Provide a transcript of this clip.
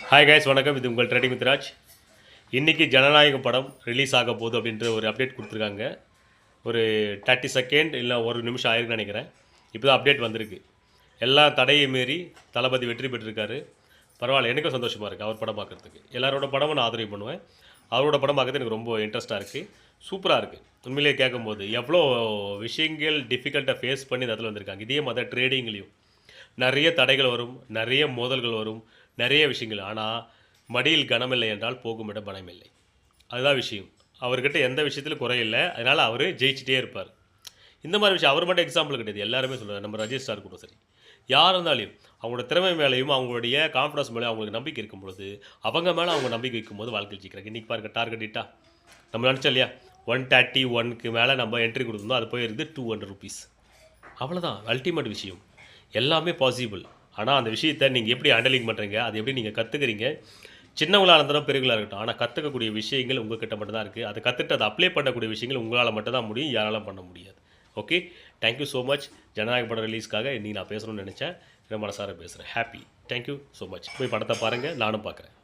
Hi guys, வணக்கம். இது உங்கள் ட்ரேடிங் வித் ராஜ். இன்றைக்கி ஜனநாயகம் படம் ரிலீஸ் ஆக போகுது அப்படின்ற ஒரு அப்டேட் கொடுத்துருக்காங்க. ஒரு 30 செகண்ட் இல்லை ஒரு நிமிஷம் ஆயிருக்குன்னு நினைக்கிறேன். இப்போ தான் அப்டேட் வந்திருக்கு. எல்லா தடையை மீறி தளபதி வெற்றி பெற்றிருக்காரு. பரவாயில்ல, எனக்கும் சந்தோஷமாக இருக்குது அவர் படம் பார்க்குறதுக்கு. எல்லாரோட படமும் நான் ஆதரவு பண்ணுவேன். அவரோட படம் பார்க்குறது எனக்கு ரொம்ப இன்ட்ரெஸ்ட்டாக இருக்குது. சூப்பராக இருக்குது. உண்மையிலேயே கேட்கும்போது எவ்வளோ விஷயங்கள் டிஃபிகல்ட்டாக ஃபேஸ் பண்ணி இந்த இடத்துல வந்திருக்காங்க. இதே மாதிரி ட்ரேடிங்லேயும் நிறைய தடைகள் வரும், நிறைய மோதல்கள் வரும், நிறைய விஷயங்கள். ஆனால் மடியில் கனமில்லை என்றால் போகும் இடம் பணமில்லை. அதுதான் விஷயம். அவர்கிட்ட எந்த விஷயத்திலும் குறையில்லை. அதனால் அவர் ஜெயிச்சிட்டே இருப்பார். இந்த மாதிரி விஷயம் அவர் மட்டும் எக்ஸாம்பிள் கிடையாது. எல்லாருமே சொல்கிறார். நம்ம ரஜினி ஸ்டார் கூட சரி, யார் இருந்தாலும் அவங்களோட திறமை மேலேயும் அவங்களுடைய கான்ஃபிடன்ஸ் மேலேயும் அவங்களுக்கு நம்பிக்கை இருக்கும் பொழுது, அவங்க மேலே அவங்க நம்பிக்கை வைக்கும்போது வாழ்க்கையில் ஜெயிக்கிறாங்க. இன்றைக்கி பாருங்க, டார்கெட் ஹிட்டா நம்ம நினச்சோம் இல்லையா, 131க்கு மேலே நம்ம என்ட்ரி கொடுத்துருந்தோம். அது போயிருந்து 200 ருபீஸ். அவ்வளோதான் அல்டிமேட் விஷயம். எல்லாமே பாசிபிள். ஆனால் அந்த விஷயத்தை நீங்கள் எப்படி ஹேண்டலிங் பண்ணுறீங்க, அது எப்படி நீங்கள் கற்றுக்கிறீங்க, சின்னவங்களாக இருந்தாலும் பெரியவங்களாக இருக்கட்டும். ஆனால் கற்றுக்கக்கூடிய விஷயங்கள் உங்கள் கிட்ட மட்டும் தான் இருக்குது. அதை கற்றுட்டு அதை அப்ளை பண்ணக்கூடிய விஷயங்கள் உங்களால் மட்டும் தான் முடியும், யாராலும் பண்ண முடியாது. Okay, thank you so much. ஜனநாயக படம் ரிலீஸ்க்காக இன்றைக்கி நான் பேசணும்னு நினச்சேன். மனசார பேசுகிறேன். ஹாப்பி. Thank you so much. போய் படத்தை பாருங்கள், நானும் பார்க்குறேன்.